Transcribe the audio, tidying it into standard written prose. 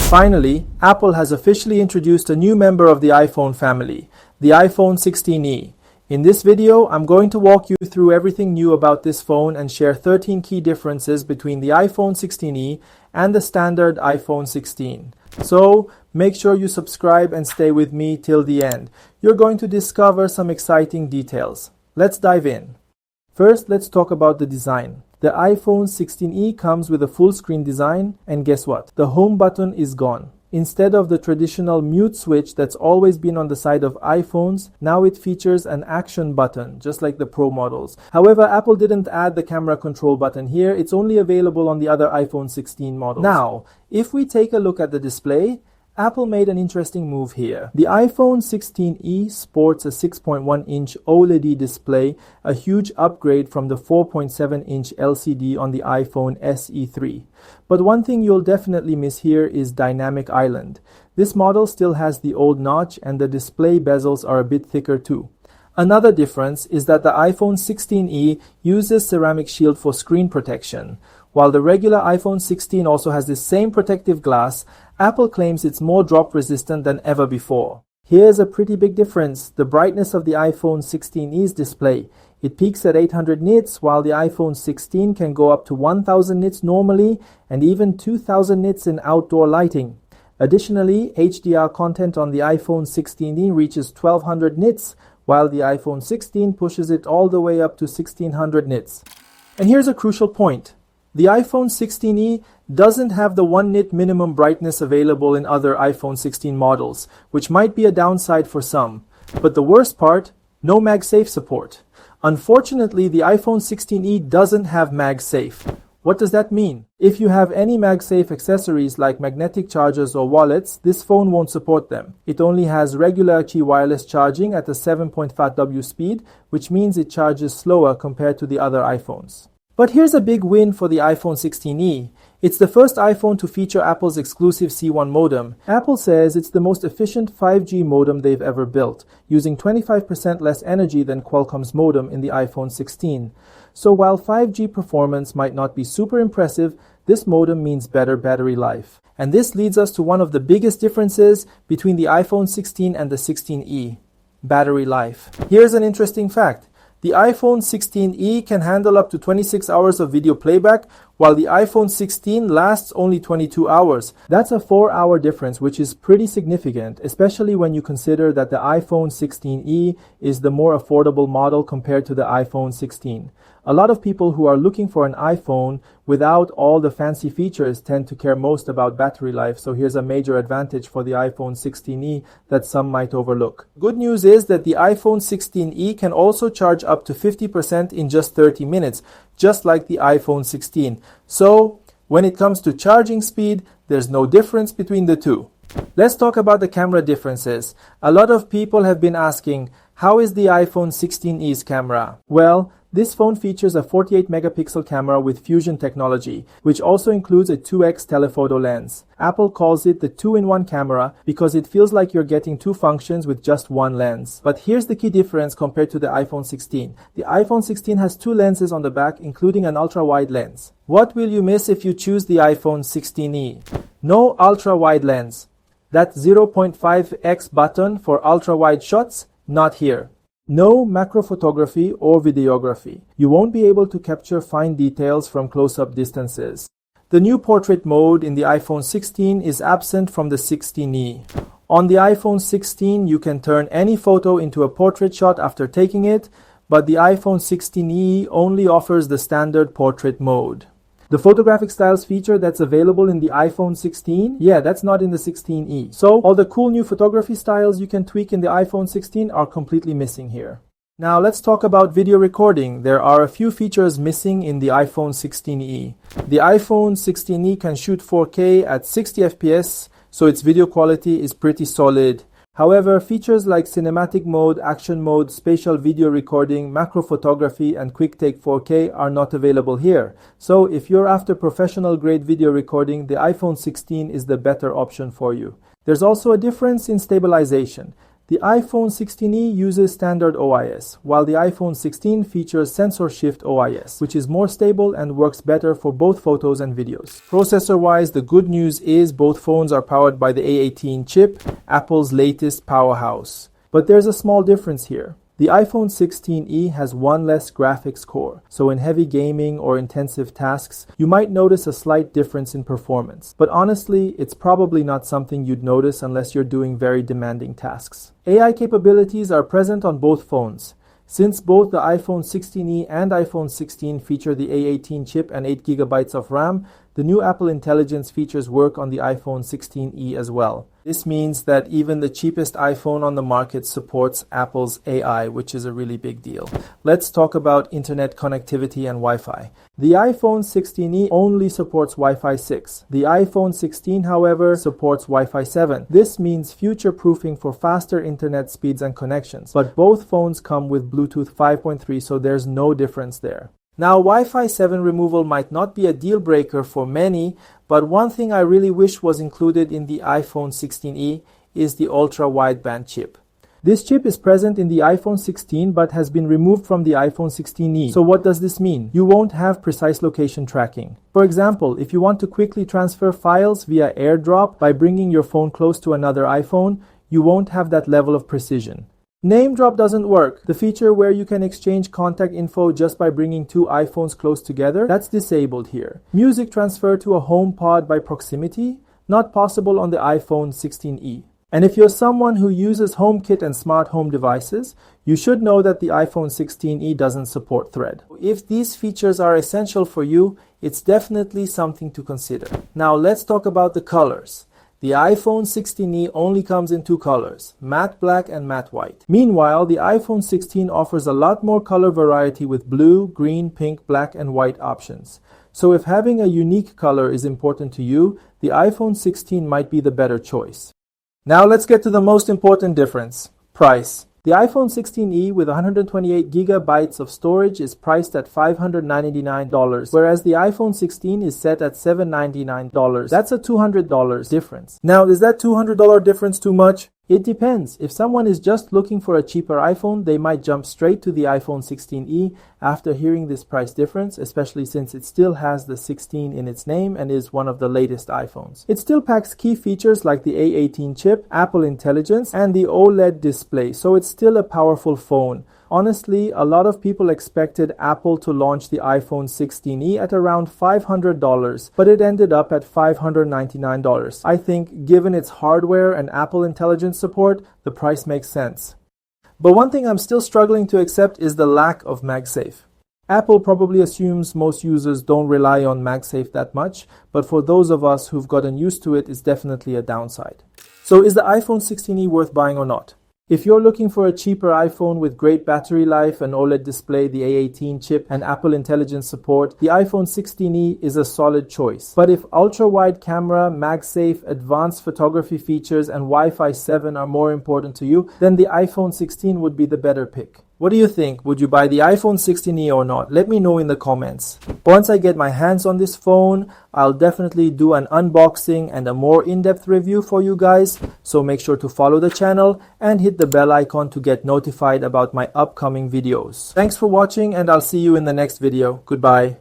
Finally, Apple has officially introduced a new member of the iPhone family, the iPhone 16e. In this video, I'm going to walk you through everything new about this phone and share 13 key differences between the iPhone 16e and the standard iPhone 16. So, make sure you subscribe and stay with me till the end. You're going to discover some exciting details. Let's dive in. First, let's talk about the design. The iPhone 16e comes with a full screen design, and guess what? The home button is gone. Instead of the traditional mute switch that's always been on the side of iPhones, now it features an action button, just like the Pro models. However, Apple didn't add the camera control button here. It's only available on the other iPhone 16 models. Now, if we take a look at the display, Apple made an interesting move here. The iPhone 16e sports a 6.1-inch OLED display, a huge upgrade from the 4.7-inch LCD on the iPhone SE3. But one thing you'll definitely miss here is Dynamic Island. This model still has the old notch and the display bezels are a bit thicker too. Another difference is that the iPhone 16e uses ceramic shield for screen protection. While the regular iPhone 16 also has the same protective glass, Apple claims it's more drop resistant than ever before. Here's a pretty big difference: the brightness of the iPhone 16e's display. It peaks at 800 nits, while the iPhone 16 can go up to 1000 nits normally and even 2000 nits in outdoor lighting. Additionally, HDR content on the iPhone 16e reaches 1200 nits, while the iPhone 16 pushes it all the way up to 1600 nits. And here's a crucial point. The iPhone 16e doesn't have the 1 nit minimum brightness available in other iPhone 16 models, which might be a downside for some. But the worst part, no MagSafe support. Unfortunately, the iPhone 16e doesn't have MagSafe. What does that mean? If you have any MagSafe accessories like magnetic chargers or wallets, this phone won't support them. It only has regular Qi wireless charging at a 7.5W speed, which means it charges slower compared to the other iPhones. But here's a big win for the iPhone 16e. It's the first iPhone to feature Apple's exclusive C1 modem. Apple says it's the most efficient 5G modem they've ever built, using 25% less energy than Qualcomm's modem in the iPhone 16. So while 5G performance might not be super impressive, this modem means better battery life. And this leads us to one of the biggest differences between the iPhone 16 and the 16e: battery life. Here's an interesting fact. The iPhone 16e can handle up to 26 hours of video playback, while the iPhone 16 lasts only 22 hours. That's a 4-hour difference, which is pretty significant, especially when you consider that the iPhone 16e is the more affordable model compared to the iPhone 16. A lot of people who are looking for an iPhone without all the fancy features tend to care most about battery life, so here's a major advantage for the iPhone 16e that some might overlook. Good news is that the iPhone 16e can also charge up to 50% in just 30 minutes, just like the iPhone 16. So, when it comes to charging speed, there's no difference between the two. Let's talk about the camera differences. A lot of people have been asking, how is the iPhone 16e's camera? Well, this phone features a 48 megapixel camera with fusion technology, which also includes a 2x telephoto lens. Apple calls it the 2-in-1 camera because it feels like you're getting two functions with just one lens. But here's the key difference compared to the iPhone 16. The iPhone 16 has two lenses on the back, including an ultra-wide lens. What will you miss if you choose the iPhone 16e? No ultra-wide lens. That 0.5x button for ultra-wide shots? Not here. No macro photography or videography. You won't be able to capture fine details from close-up distances. The new portrait mode in the iPhone 16 is absent from the 16e. On the iPhone 16, you can turn any photo into a portrait shot after taking it, but the iPhone 16e only offers the standard portrait mode. The photographic styles feature that's available in the iPhone 16, that's not in the 16e. So all the cool new photography styles you can tweak in the iPhone 16 are completely missing here. Now let's talk about video recording. There are a few features missing in the iPhone 16e. The iPhone 16e can shoot 4K at 60 FPS, so its video quality is pretty solid. However, features like cinematic mode, action mode, spatial video recording, macro photography, and QuickTake 4K are not available here. So if you're after professional grade video recording, the iPhone 16 is the better option for you. There's also a difference in stabilization. The iPhone 16e uses standard OIS, while the iPhone 16 features sensor shift OIS, which is more stable and works better for both photos and videos. Processor-wise, the good news is both phones are powered by the A18 chip, Apple's latest powerhouse. But there's a small difference here. The iPhone 16e has one less graphics core, so in heavy gaming or intensive tasks, you might notice a slight difference in performance. But honestly, it's probably not something you'd notice unless you're doing very demanding tasks. AI capabilities are present on both phones. Since both the iPhone 16e and iPhone 16 feature the A18 chip and 8GB of RAM, the new Apple Intelligence features work on the iPhone 16e as well. This means that even the cheapest iPhone on the market supports Apple's AI, which is a really big deal. Let's talk about internet connectivity and Wi-Fi. The iPhone 16e only supports Wi-Fi 6. The iPhone 16, however, supports Wi-Fi 7. This means future-proofing for faster internet speeds and connections. But both phones come with Bluetooth 5.3, so there's no difference there. Now, Wi-Fi 7 removal might not be a deal breaker for many, but one thing I really wish was included in the iPhone 16e is the ultra-wideband chip. This chip is present in the iPhone 16 but has been removed from the iPhone 16e. So what does this mean? You won't have precise location tracking. For example, if you want to quickly transfer files via AirDrop by bringing your phone close to another iPhone, you won't have that level of precision. Name drop doesn't work. The feature where you can exchange contact info just by bringing two iPhones close together, that's disabled here. Music transfer to a HomePod by proximity, not possible on the iPhone 16e. And if you're someone who uses HomeKit and smart home devices, you should know that the iPhone 16e doesn't support Thread. If these features are essential for you, it's definitely something to consider. Now let's talk about the colors. The iPhone 16e only comes in two colors, matte black and matte white. Meanwhile, the iPhone 16 offers a lot more color variety with blue, green, pink, black, and white options. So if having a unique color is important to you, the iPhone 16 might be the better choice. Now let's get to the most important difference, price. The iPhone 16e with 128 GB of storage is priced at $599, whereas the iPhone 16 is set at $799. That's a $200 difference. Now, is that $200 difference too much? It depends. If someone is just looking for a cheaper iPhone, they might jump straight to the iPhone 16e after hearing this price difference, especially since it still has the 16 in its name and is one of the latest iPhones. It still packs key features like the A18 chip, Apple Intelligence, and the OLED display, so it's still a powerful phone. Honestly, a lot of people expected Apple to launch the iPhone 16e at around $500, but it ended up at $599. I think, given its hardware and Apple Intelligence support, the price makes sense. But one thing I'm still struggling to accept is the lack of MagSafe. Apple probably assumes most users don't rely on MagSafe that much, but for those of us who've gotten used to it, it's definitely a downside. So is the iPhone 16e worth buying or not? If you're looking for a cheaper iPhone with great battery life, an OLED display, the A18 chip, and Apple Intelligence support, the iPhone 16e is a solid choice. But if ultra-wide camera, MagSafe, advanced photography features, and Wi-Fi 7 are more important to you, then the iPhone 16 would be the better pick. What do you think? Would you buy the iPhone 16e or not? Let me know in the comments. Once I get my hands on this phone, I'll definitely do an unboxing and a more in-depth review for you guys, so make sure to follow the channel and hit the bell icon to get notified about my upcoming videos. Thanks for watching, and I'll see you in the next video. Goodbye.